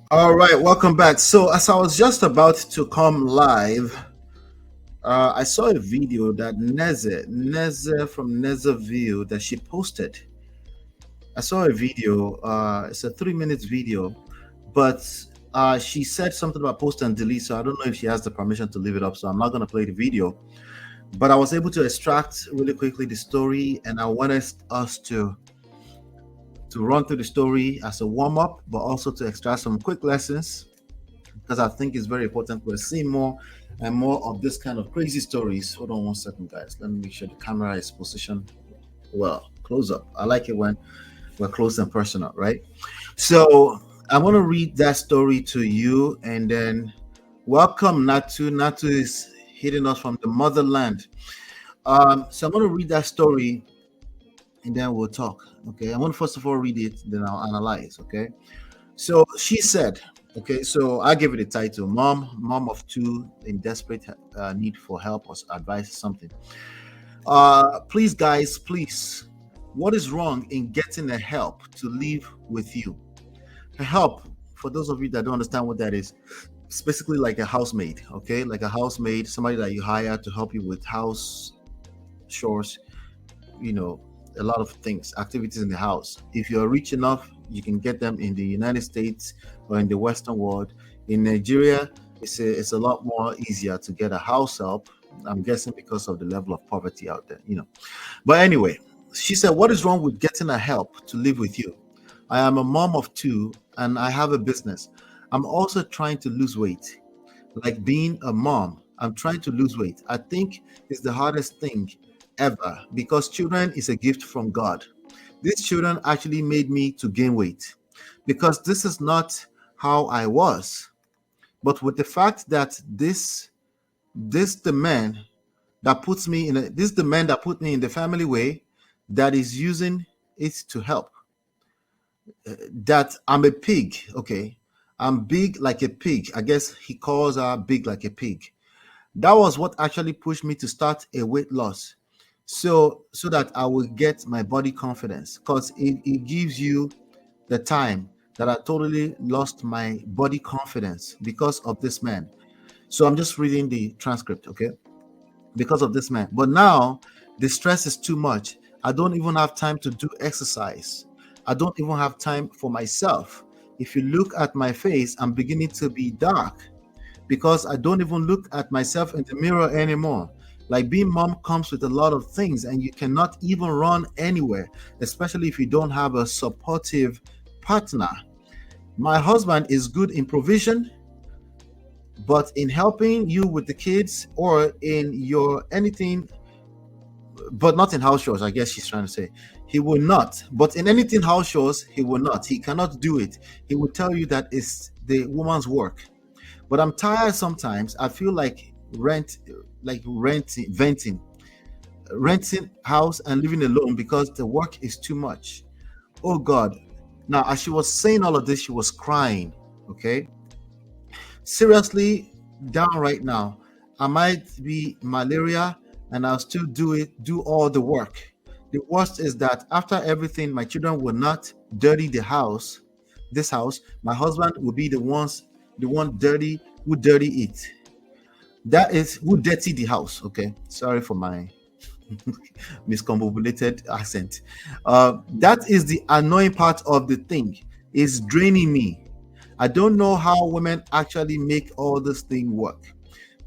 All right, welcome back. So, as I was just about to come live, I saw a video that Neze from Nezeville that she posted. I saw a video. It's a 3 minutes video, but she said something about post and delete. So I don't know if she has the permission to leave it up. So I'm not going to play the video. But I was able to extract really quickly the story, and I wanted us to run through the story as a warm up, but also to extract some quick lessons because I think it's very important. We're seeing more and more of this kind of crazy stories. Hold on one second, guys. Let me make sure the camera is positioned well, close up. I like it when we're close and personal, right? So I want to read that story to you, and then welcome Natu. Natu is hitting us from the motherland. So I'm going to read that story, and then we'll talk. Okay, I want to first of all read it, then I'll analyze. Okay. So she said, okay, so I gave it a title, Mom of Two in Desperate Need for Help or Advice, something. Please, guys, please, what is wrong in getting a help to live with you? A help, for those of you that don't understand what that is, it's basically like a housemaid, okay? Like a housemaid, somebody that you hire to help you with house chores, you know, a lot of things, activities in the house. If you're rich enough, you can get them in the United States or in the Western world. In Nigeria, it's a lot more easier to get a house help. I'm guessing because of the level of poverty out there. But anyway, she said, "What is wrong with getting a help to live with you? I am a mom of two and I have a business. I'm also trying to lose weight. Like being a mom, I'm trying to lose weight. I think it's the hardest thing ever because children is a gift from God. These children actually made me to gain weight because this is not how I was. But with the fact that this the man that puts me in this the man that put me in the family way that is using it to help. That I'm a pig, okay? I'm big like a pig. I guess he calls her big like a pig. That was what actually pushed me to start a weight loss. So that I will get my body confidence because it gives you the time that I totally lost my body confidence because of this man. So I'm just reading the transcript, okay? Because of this man. But now the stress is too much. I don't even have time to do exercise. I don't even have time for myself. If you look at my face, I'm beginning to be dark because I don't even look at myself in the mirror anymore. Like being mom comes with a lot of things, and you cannot even run anywhere, especially if you don't have a supportive partner. My husband is good in provision, but in helping you with the kids or in your anything, but not in house chores, I guess she's trying to say. He will not. But in anything house chores, he will not. He cannot do it. He will tell you that it's the woman's work. But I'm tired sometimes. I feel like renting house and living alone because the work is too much. Oh God. Now, as she was saying all of this, she was crying. Okay. Seriously, down right now. I might be malaria and I'll still do all the work. The worst is that after everything, my children will not dirty this house. My husband will be the one who dirty it. That is who dirty the house. Okay. Sorry for my miscombobulated accent. That is the annoying part of the thing. It's draining me. I don't know how women actually make all this thing work.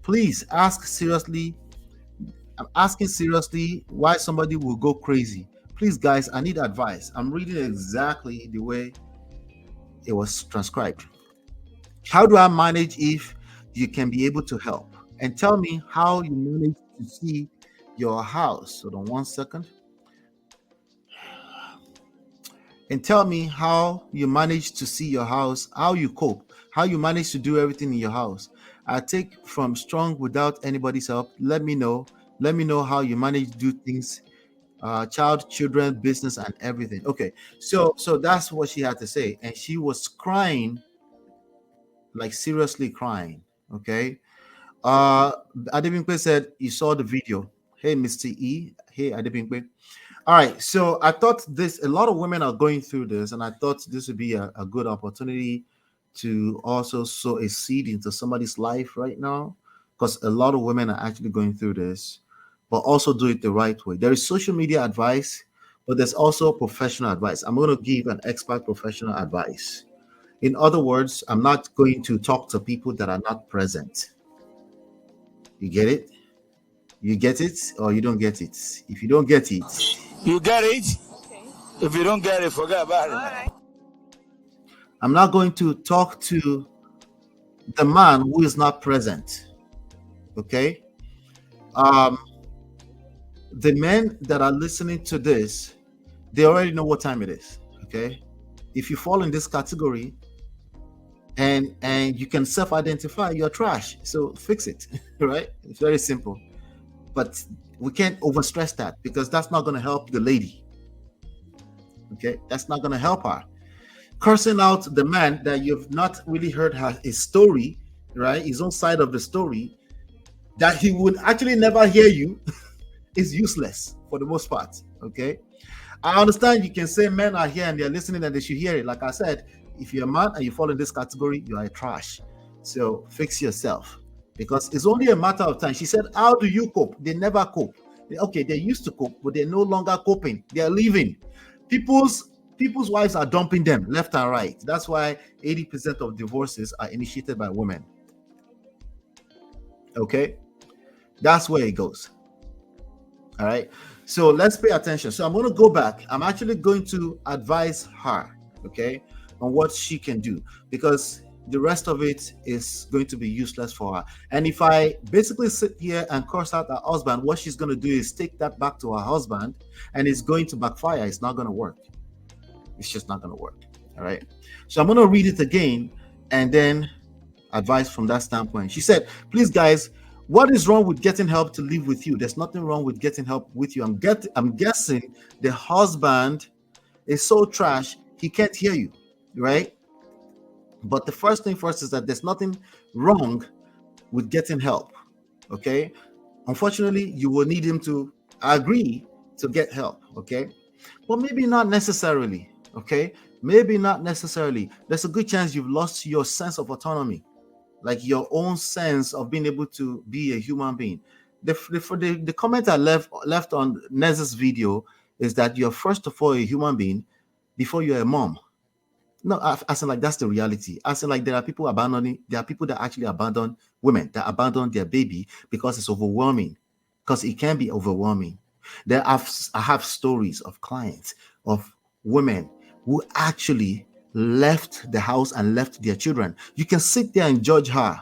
Please ask seriously. I'm asking seriously why somebody will go crazy. Please, guys, I need advice. I'm reading exactly the way it was transcribed. How do I manage if you can be able to help? And tell me how you manage to see your house. Hold on one second. And tell me how you manage to see your house, how you cope, how you manage to do everything in your house. I take from strong without anybody's help. Let me know. Let me know how you manage to do things, children, business, and everything. Okay, so that's what she had to say, and she was crying, like seriously crying. Okay, uh, Adebimpe said you saw the video. Hey, Mr. E. Hey, Adebimpe. All right, a lot of women are going through this, and I thought this would be a good opportunity to also sow a seed into somebody's life right now, because a lot of women are actually going through this, but also do it the right way. There is social media advice, but there's also professional advice. I'm going to give an expert professional advice. In other words, I'm not going to talk to people that are not present. You get it? You get it or you don't get it? If you don't get it, you get it. Okay. If you don't get it, forget about it. All right. I'm not going to talk to the man who is not present. Okay? The men that are listening to this, they already know what time it is. Okay? If you fall in this category and you can self-identify, you're trash. So fix it, right? It's very simple. But we can't overstress that, because that's not going to help the lady. Okay? That's not going to help her. Cursing out the man that you've not really heard his story, right? His own side of the story, that he would actually never hear you, is useless for the most part. Okay, I understand you can say men are here and they're listening and they should hear it. Like I said, if you're a man and you fall in this category, you are a trash. So fix yourself, because it's only a matter of time. She said, how do you cope? They never cope. Okay, they used to cope, but they're no longer coping. They're leaving. People's wives are dumping them left and right. That's why 80% of divorces are initiated by women. Okay, that's where it goes. All right, so let's pay attention. So I'm going to go back. I'm actually going to advise her, okay, on what she can do, because the rest of it is going to be useless for her. And if I basically sit here and curse out her husband, what she's going to do is take that back to her husband, and it's going to backfire. It's not going to work. It's just not going to work. All right, so I'm going to read it again and then advise from that standpoint. She said, please guys, what is wrong with getting help to live with you? There's nothing wrong with getting help with you. I'm guessing the husband is so trash he can't hear you, right? But the first thing first is that there's nothing wrong with getting help. Okay, unfortunately, you will need him to agree to get help. Okay, but maybe not necessarily. Okay, maybe not necessarily. There's a good chance you've lost your sense of autonomy, like your own sense of being able to be a human being. The comment I left on Nez's video is that you're first of all a human being before you're a mom. No, as in like that's the reality. As in like there are people that actually abandon women, that abandon their baby because it's overwhelming, because it can be overwhelming. I have stories of clients, of women who actually left the house and left their children. You can sit there and judge her,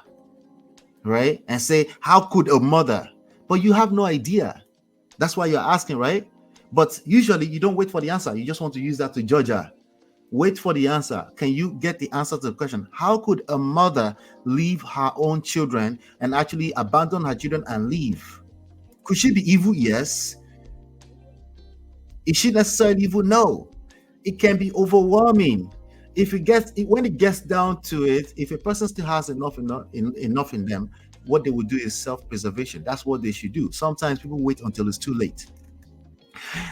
right? And say, how could a mother? But you have no idea. That's why you're asking, right? But usually you don't wait for the answer. You just want to use that to judge her. Wait for the answer. Can you get the answer to the question? How could a mother leave her own children and actually abandon her children and leave? Could she be evil? Yes. Is she necessarily evil? No. It can be overwhelming. When it gets down to it, if a person still has enough in them, what they would do is self-preservation. That's what they should do. Sometimes people wait until it's too late.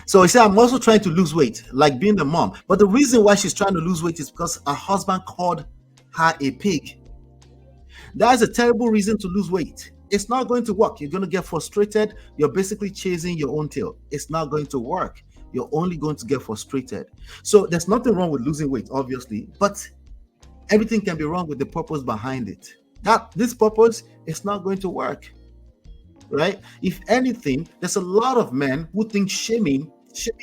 So he said, I'm also trying to lose weight, like being the mom. But the reason why she's trying to lose weight is because her husband called her a pig. That is a terrible reason to lose weight. It's not going to work. You're going to get frustrated. You're basically chasing your own tail. It's not going to work. You're only going to get frustrated. So there's nothing wrong with losing weight, obviously, but everything can be wrong with the purpose behind it. This purpose is not going to work, right? If anything, there's a lot of men who think shaming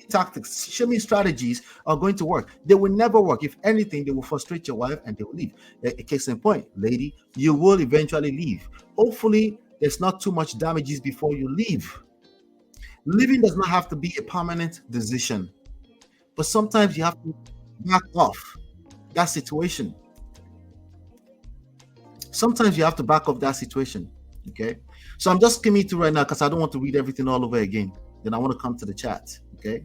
tactics, shaming strategies are going to work. They will never work. If anything, they will frustrate your wife and they will leave. A case in point, lady, you will eventually leave. Hopefully, there's not too much damages before you leave. Living does not have to be a permanent decision, but sometimes you have to back off that situation. Sometimes you have to back off that situation. Okay, so I'm just skimming through right now because I don't want to read everything all over again. Then I want to come to the chat. Okay,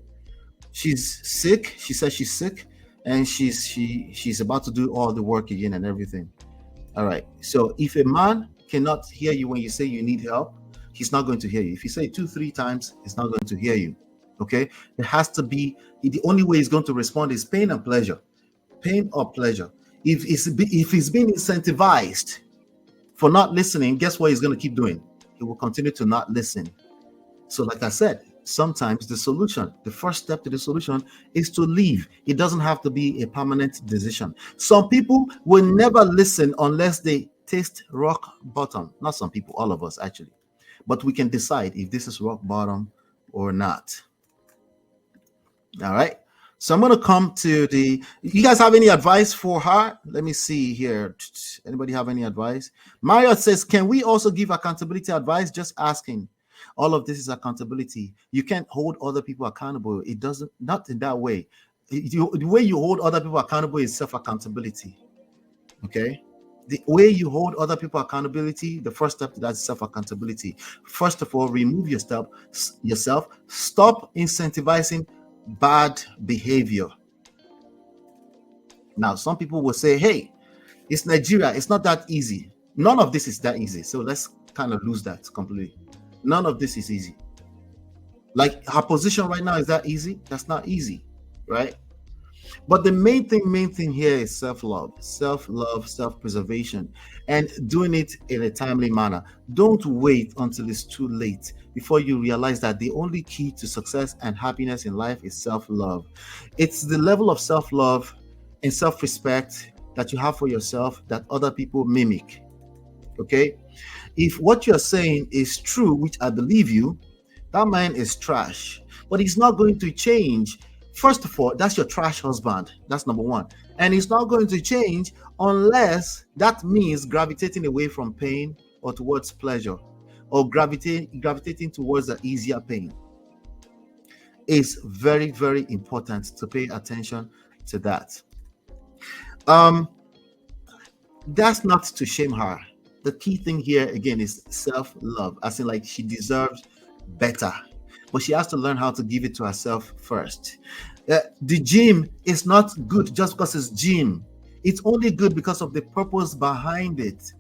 she's sick. She says she's sick, and she's about to do all the work again and everything. All right. So if a man cannot hear you when you say you need help, he's not going to hear you. If you say 2-3 times, he's not going to hear you. Okay, it has to be, the only way he's going to respond is pain and pleasure. Pain or pleasure. If he's being incentivized for not listening, guess what he's going to keep doing? He will continue to not listen. So, like I said, sometimes the first step to the solution is to leave. It doesn't have to be a permanent decision. Some people will never listen unless they taste rock bottom. Not some people, all of us actually. But we can decide if this is rock bottom or not. All right. So I'm going to come to the. You guys have any advice for her? Let me see here. Anybody have any advice? Mario says, "Can we also give accountability advice?" Just asking. All of this is accountability. You can't hold other people accountable. It doesn't, not in that way. The way you hold other people accountable is self-accountability. Okay. The way you hold other people accountability, the first step to that is self-accountability. First of all, remove yourself. Stop incentivizing bad behavior. Now, some people will say, hey, it's Nigeria. It's not that easy. None of this is that easy. So let's kind of lose that completely. None of this is easy. Like her position right now, is that easy? That's not easy, right? But the main thing here is self-love, self-preservation, and doing it in a timely manner. Don't wait until it's too late before you realize that the only key to success and happiness in life is self-love. It's the level of self-love and self-respect that you have for yourself that other people mimic. Okay? If what you're saying is true, which I believe you, that man is trash, but he's not going to change. First of all, that's your trash husband. That's number one. And it's not going to change unless that means gravitating away from pain or towards pleasure, or gravitating towards the easier pain. It's very, very important to pay attention to that. That's not to shame her. The key thing here again is self-love, as in like she deserves better, but she has to learn how to give it to herself first. The gym is not good just because it's gym. It's only good because of the purpose behind it.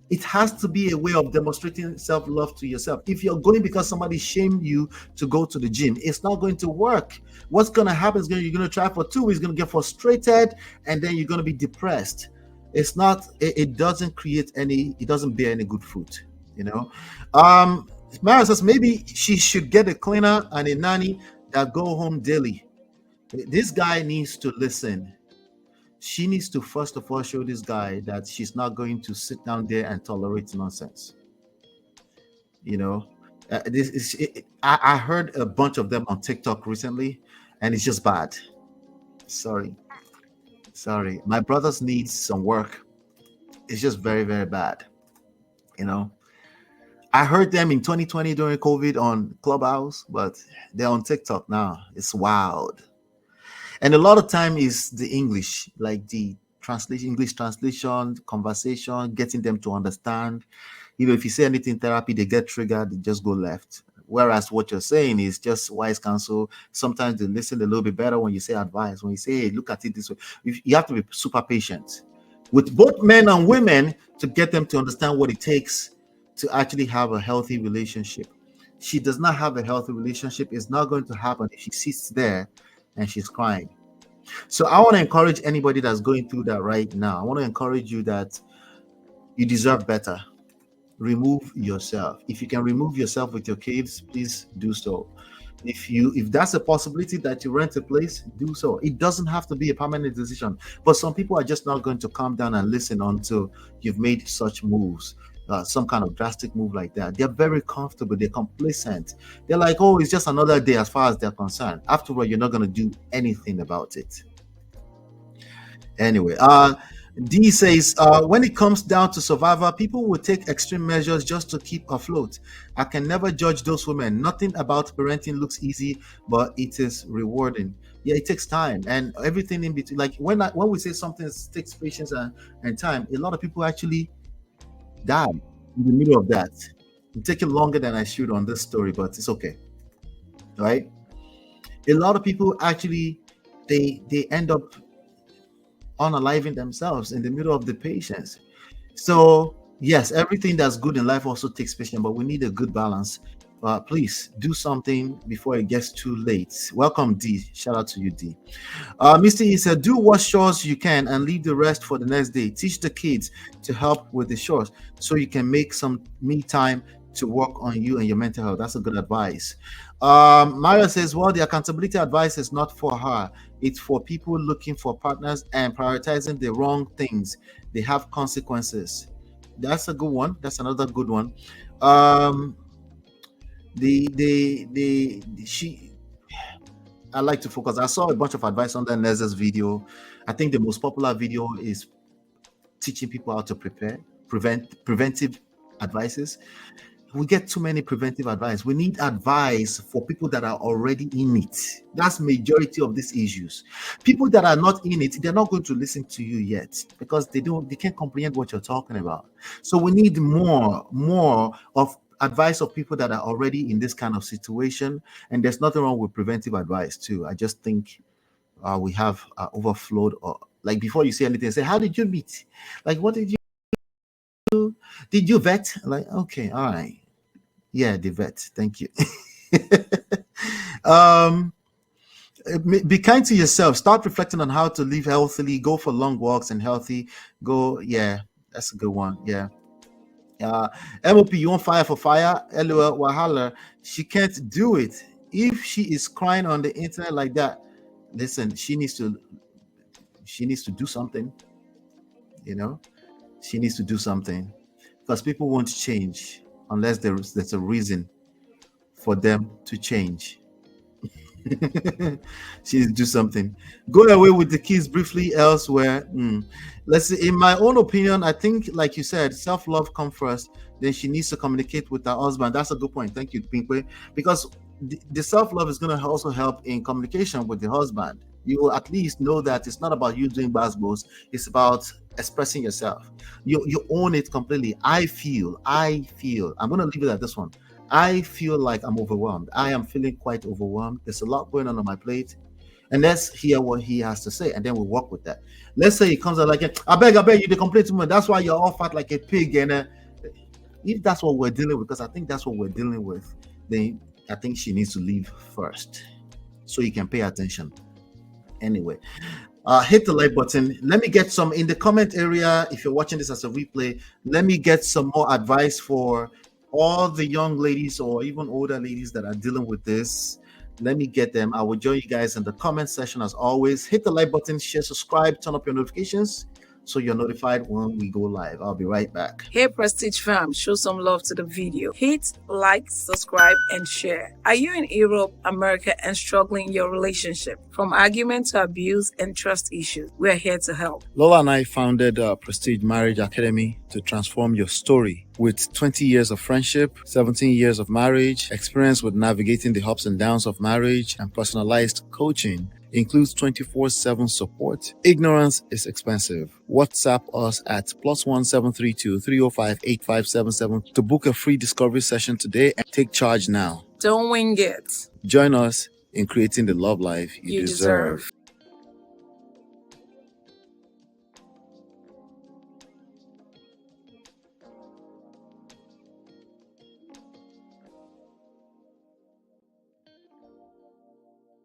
It has to be a way of demonstrating self-love to yourself. If you're going because somebody shamed you to go to the gym, it's not going to work. What's going to happen is you're going to try for 2 weeks, you're going to get frustrated, and then you're going to be depressed. It's not, it doesn't create any, it doesn't bear any good fruit, you know. Mara says maybe she should get a cleaner and a nanny that go home daily. This guy needs to listen. She needs to first of all show this guy that she's not going to sit down there and tolerate nonsense. You know, I heard a bunch of them on TikTok recently, and it's just bad. Sorry, my brothers need some work. It's just very, very bad. You know, I heard them in 2020 during COVID on Clubhouse, but they're on TikTok now. It's wild. And a lot of time is the English, like the translation, English translation, conversation, getting them to understand. You know, if you say anything therapy, they get triggered, they just go left. Whereas what you're saying is just wise counsel. Sometimes they listen a little bit better when you say advice. When you say, hey, look at it this way, you have to be super patient with both men and women to get them to understand what it takes to actually have a healthy relationship. She does not have a healthy relationship. It's not going to happen if she sits there and she's crying. So I want to encourage anybody that's going through that right now. I want to encourage you that you deserve better. Remove yourself. If you can remove yourself with your kids, please do so. If that's a possibility that you rent a place, do so. It doesn't have to be a permanent decision, but some people are just not going to calm down and listen until you've made such moves. Some kind of drastic move like that. They're very comfortable, they're complacent, they're like, oh, it's just another day as far as they're concerned. After all, you're not going to do anything about it. Anyway, D says, when it comes down to survival, people will take extreme measures just to keep afloat. I can never judge those women. Nothing about parenting looks easy, but it is rewarding. Yeah, it takes time and everything in between. Like when we say something takes patience and time, a lot of people actually die in the middle of that. I'm taking longer than I should on this story, but it's okay. Right? A lot of people actually they end up unaliving themselves in the middle of the patience. So yes, everything that's good in life also takes patience, but we need a good balance Please do something before it gets too late. Welcome, D. Shout out to you, D. Mr. E said, do what chores you can and leave the rest for the next day. Teach the kids to help with the chores so you can make some me time to work on you and your mental health. That's a good advice. Mario says, well, the accountability advice is not for her. It's for people looking for partners and prioritizing the wrong things. They have consequences. That's a good one. That's another good one. She I like to focus. I saw a bunch of advice on the Nez's video. I think the most popular video is teaching people how to preventive advices. We get too many preventive advice. We need advice for people that are already in it. That's majority of these issues. People that are not in it, they're not going to listen to you yet because they can't comprehend what you're talking about. So we need more of advice of people that are already in this kind of situation. And there's nothing wrong with preventive advice too. I just think we have overflowed. Or like before you say anything, say, how did you meet? Like, what did you vet? Like, okay, all right. Yeah, the vet. Thank you. Be kind to yourself. Start reflecting on how to live healthily. Go for long walks and healthy. Yeah, that's a good one. Yeah. MOP, you want fire for fire? LOL, Wahala. She can't do it. If she is crying on the internet like that, listen, she needs to do something. You know, she needs to do something because people won't change unless there's a reason for them to change. She needs to do something. Go away with the kids briefly elsewhere. Let's see. In my own opinion, I think, like you said, self-love comes first. Then she needs to communicate with her husband. That's a good point. Thank you, Pinkwe. Because the self-love is going to also help in communication with the husband. You will at least know that it's not about you doing basketballs. It's about expressing yourself. You own it completely. I feel. I'm going to leave it at this one. I feel like I'm overwhelmed. I am feeling quite overwhelmed. There's a lot going on my plate. And let's hear what he has to say, and then we'll work with that. Let's say he comes out like, I beg, you to complain to me. That's why you're all fat like a pig. And if that's what we're dealing with, because I think that's what we're dealing with, then I think she needs to leave first so you can pay attention. Anyway, hit the like button. Let me get some in the comment area. If you're watching this as a replay, let me get some more advice for all the young ladies or even older ladies that are dealing with this. Let me get them. I will join you guys in the comment section as always. Hit the like button, share, subscribe, turn up your notifications so you're notified when we go live. I'll be right back. Hey Prestige fam, show some love to the video. Hit like, subscribe, and share. Are you in Europe, America, and struggling in your relationship? From argument to abuse and trust issues, we're here to help. Lola and I founded Prestige Marriage Academy to transform your story. With 20 years of friendship, 17 years of marriage, experience with navigating the ups and downs of marriage, and personalized coaching, includes 24/7 support. Ignorance is expensive. WhatsApp us at +1 732 305 8577 to book a free discovery session today and take charge now. Don't wing it. Join us in creating the love life you deserve.